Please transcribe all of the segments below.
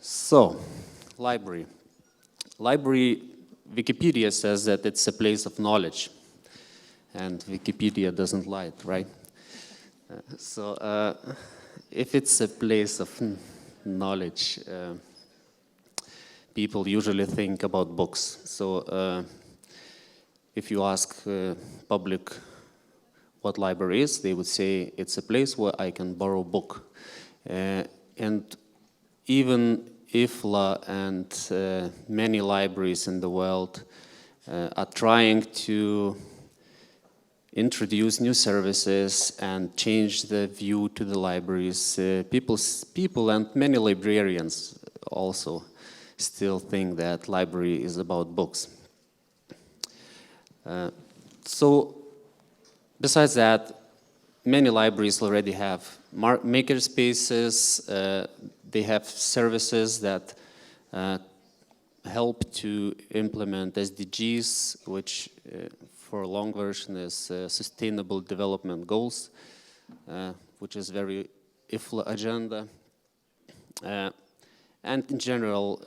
So, library. Library, Wikipedia says that it's a place of knowledge. And Wikipedia doesn't lie, right? If it's a place of knowledge, people usually think about books. So if you ask public what library is, they would say it's a place where I can borrow a book. And even IFLA and many libraries in the world are trying to introduce new services and change the view to the libraries. People and many librarians also still think that library is about books. So besides that, many libraries already have maker spaces. They have services that help to implement SDGs, which for a long version is Sustainable Development Goals, which is very IFLA agenda. And in general,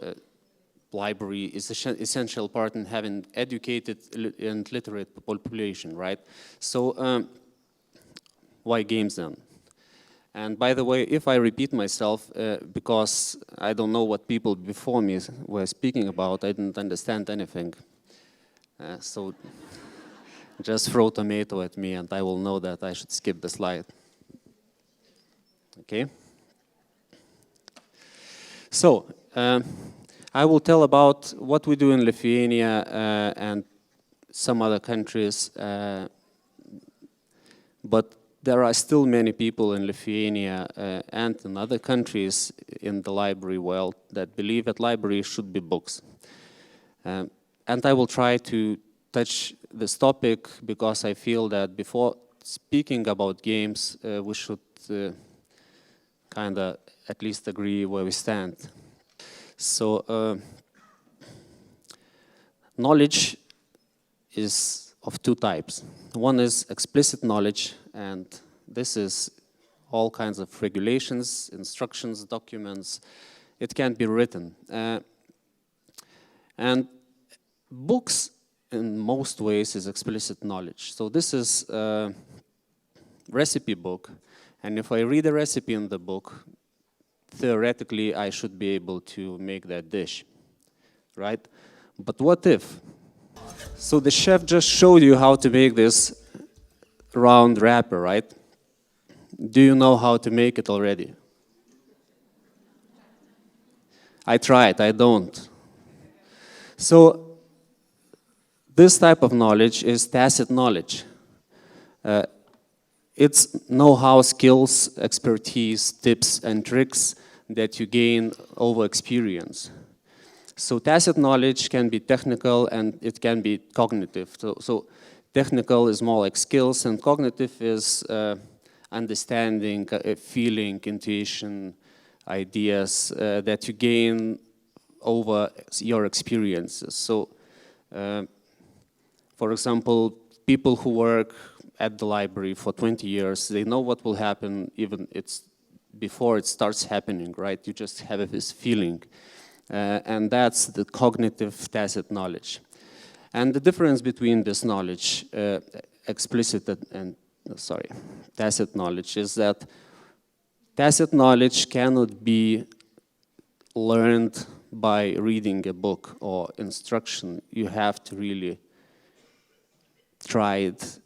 library is an essential part in having educated and literate population, right? So why games then? And by the way, if I repeat myself, because I don't know what people before me were speaking about, I didn't understand anything. So just throw tomato at me and I will know that I should skip the slide. Okay? So, I will tell about what we do in Lithuania and some other countries, but there are still many people in Lithuania and in other countries in the library world that believe that libraries should be books. And I will try to touch this topic because I feel that before speaking about games, we should kind of at least agree where we stand. So, knowledge is of two types. One is explicit knowledge, and this is all kinds of regulations, instructions, documents. It can be written. And books, in most ways, is explicit knowledge. So this is a recipe book, and if I read a recipe in the book, theoretically, I should be able to make that dish, right? But what if? So the chef just showed you how to make this round wrapper, right? Do you know how to make it already? I tried, I don't. So this type of knowledge is tacit knowledge. It's know-how, skills, expertise, tips, and tricks that you gain over experience. So tacit knowledge can be technical and it can be cognitive. So technical is more like skills, and cognitive is understanding, feeling, intuition, ideas that you gain over your experiences. So, for example, people who work at the library for 20 years, they know what will happen even before it starts happening, right? You just have this feeling. And that's the cognitive tacit knowledge. And the difference between this knowledge, tacit knowledge, is that tacit knowledge cannot be learned by reading a book or instruction. You have to really try it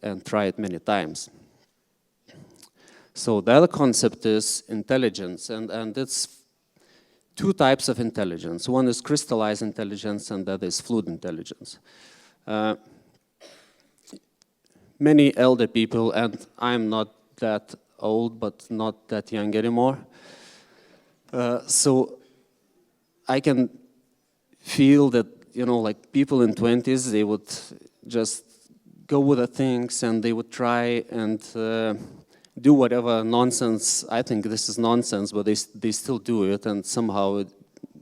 many times. So the other concept is intelligence, and it's two types of intelligence. One is crystallized intelligence and the other is fluid intelligence. Many elder people, and I'm not that old but not that young anymore, so I can feel that, you know, like people in 20s, they would just go with the things and they would try and do whatever nonsense. I think this is nonsense, but they still do it, and somehow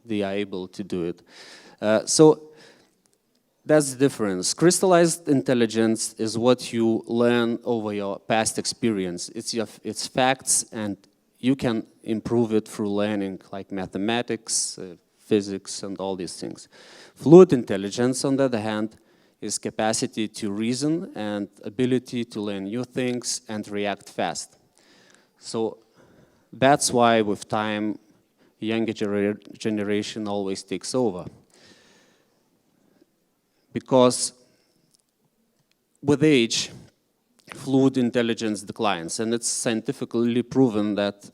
they are able to do it. So that's the difference. Crystallized intelligence is what you learn over your past experience. It's facts, and you can improve it through learning like mathematics, physics, and all these things. Fluid intelligence, on the other hand, is capacity to reason and ability to learn new things and react fast. So that's why with time, younger generation always takes over. Because with age, fluid intelligence declines, and it's scientifically proven that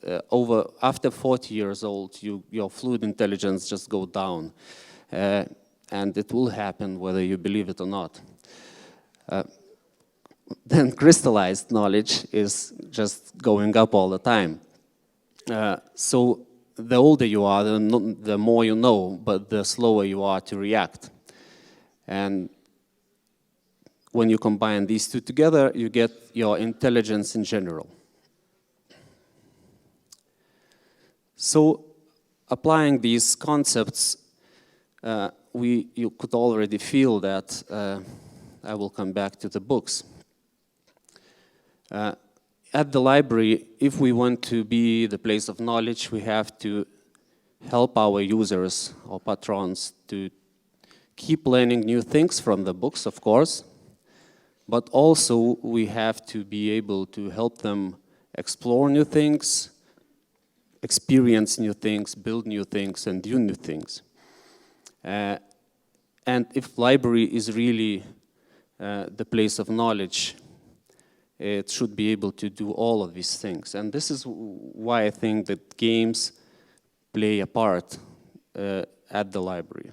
after 40 years old, your fluid intelligence just go down. And it will happen whether you believe it or not. Then crystallized knowledge is just going up all the time. So the older you are, the more you know, but the slower you are to react. And when you combine these two together, you get your intelligence in general. So applying these concepts, you could already feel that. I will come back to the books. At the library, if we want to be the place of knowledge, we have to help our users or patrons to keep learning new things from the books, of course, but also we have to be able to help them explore new things, experience new things, build new things, and do new things. And if library is really the place of knowledge, it should be able to do all of these things. And this is why I think that games play a part at the library.